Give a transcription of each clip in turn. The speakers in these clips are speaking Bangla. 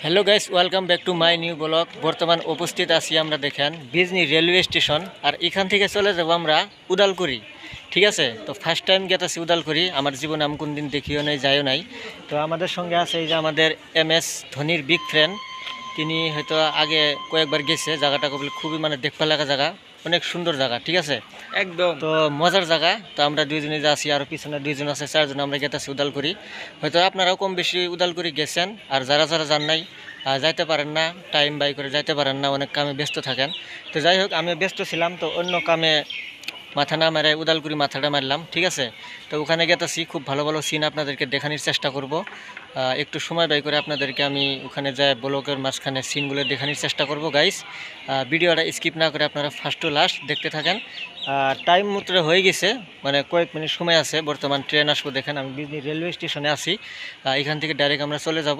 Hello guys, welcome back to my new blog. বর্তমান উপস্থিত আছি আমরা দেখেন বিজনি রেলওয়ে স্টেশন, আর এখান থেকে চলে যাব আমরা উদালগুড়ি। ঠিক আছে, তো ফার্স্ট টাইম গেতেছি উদালগুড়ি। আমার জীবনে আমি কোনদিন দেখিও নাই, যাইও নাই। তো আমাদের সঙ্গে আছে এই যে আমাদের MS ধোনির বিগ ফ্রেন্ড। তিনি হয়তো আগে কয়েকবার গেছে। জায়গাটা খুবই দেখতে লাগা জায়গা, অনেক সুন্দর জায়গা। ঠিক আছে, একদম তো মজার জায়গা। তো আমরা দুইজনে যাচ্ছি, আর পিছনে দুইজন আছে, চারজন আমরা গেতেছি উদালগুড়ি। হয়তো আপনারাও কম বেশি উদালগুড়ি গেছেন, আর যারা যারা যান নাই যাইতে পারেন না, টাইম বাই করে যাইতে পারেন না, অনেক কামে ব্যস্ত থাকেন। তো যাই হোক, আমি ব্যস্ত ছিলাম, তো অন্য কামে মাথা না মারে উদালগুড়ি মাথাটা মারলাম। ঠিক আছে, তো ওখানে গেতেছি, খুব ভালো ভালো সিন আপনাদেরকে দেখানোর চেষ্টা করব। একটু সময় ব্যয় করে আপনাদেরকে আমি ওখানে যাই ব্লকের মাঝখানে সিনগুলো দেখানোর চেষ্টা করব গাইস। ভিডিওটা স্কিপ না করে আপনারা ফার্স্ট টু লাস্ট দেখতে থাকেন। টাইম মতো হয়ে গেছে, কয়েক মিনিট সময় আছে। বর্তমান ট্রেন আসবো, দেখেন আমি বিজনি রেলওয়ে স্টেশনে আছি। এখান থেকে ডাইরেক্ট আমরা চলে যাব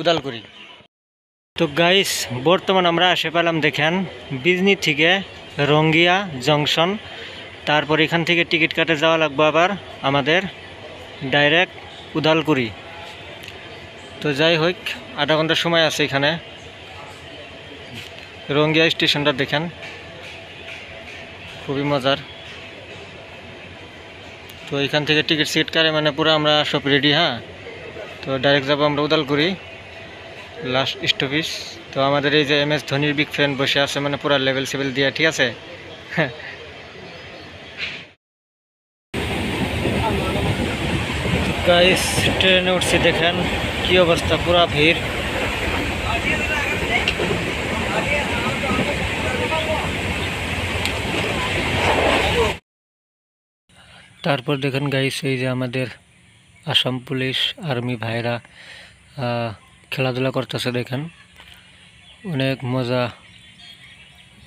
উদালগুড়ি। তো গাইস, বর্তমান আমরা আসে পেলাম দেখেন বিজনি থেকে রঙ্গিয়া জংশন। তারপর এখান থেকে টিকিট কাটে যাওয়া লাগবে আবার আমাদের ডাইরেক্ট উদালগুড়ি। তো যাই হোক, আধা ঘন্টার সময় আছে এখানে। রঙ্গিয়া স্টেশনটা দেখেন, খুবই মজার। তো এখান থেকে টিকিট সিট কাটে পুরো আমরা সব রেডি। হ্যাঁ, তো ডাইরেক্ট যাবো আমরা উদালগুড়ি লাস্ট স্টপেজ। তো আমাদের এই যে MS ধোনির বিগ ফ্যান বসে আছে, পুরো লেভেল সেভেল দিয়ে। ঠিক আছে, গাইস ট্রেনে উঠছি, দেখেন কি অবস্থা, পুরা ভিড়। তারপর দেখেন গাইস, এই যে আমাদের আসাম পুলিশ আর্মি ভাইরা খেলাধুলা করতেছে। দেখেন অনেক মজা,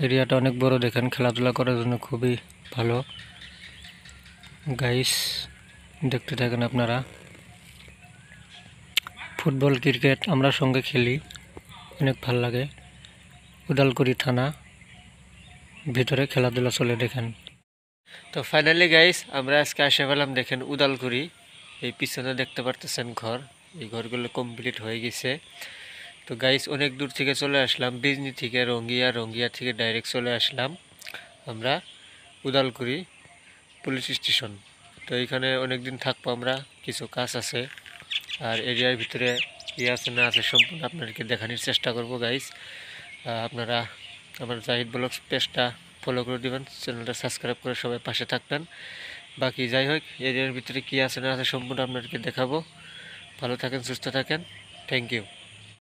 এরিয়াটা অনেক বড়। দেখেন খেলাধুলা করার জন্য খুবই ভালো। গাইস দেখতে থাকেন আপনারা। ফুটবল ক্রিকেট আমরা সঙ্গে খেলি, অনেক ভাল লাগে। উদালগুড়ি থানা ভিতরে খেলাধুলা চলে, দেখেন। তো ফাইনালি গাইস, আমরা আজকে আসে পেলাম দেখেন উদালগুড়ি। এই পিছনে দেখতে পারতেছেন ঘর, এই ঘরগুলো কমপ্লিট হয়ে গেছে। তো গাইস, অনেক দূর থেকে চলে আসলাম, বিজনি থেকে রঙ্গিয়া, রঙ্গিয়া থেকে ডাইরেক্ট চলে আসলাম আমরা উদালগুড়ি পুলিশ স্টেশন। তো এইখানে অনেক দিন থাকবো আমরা, কিছু কাজ আছে। আর এরিয়ার ভিতরে কি আছে না আছে সম্পূর্ণ আপনাদেরকে দেখানোর চেষ্টা করব গাইস। আপনারা আমার জাহিদ ব্লগস পেজটা ফলো করে দেবেন, চ্যানেলটা সাবস্ক্রাইব করে সবাই পাশে থাকবেন। বাকি যাই হোক, এরিয়ার ভিতরে কি আছে না আছে সম্পূর্ণ আপনাদেরকে দেখাবো। ভালো থাকেন, সুস্থ থাকেন, থ্যাংক ইউ।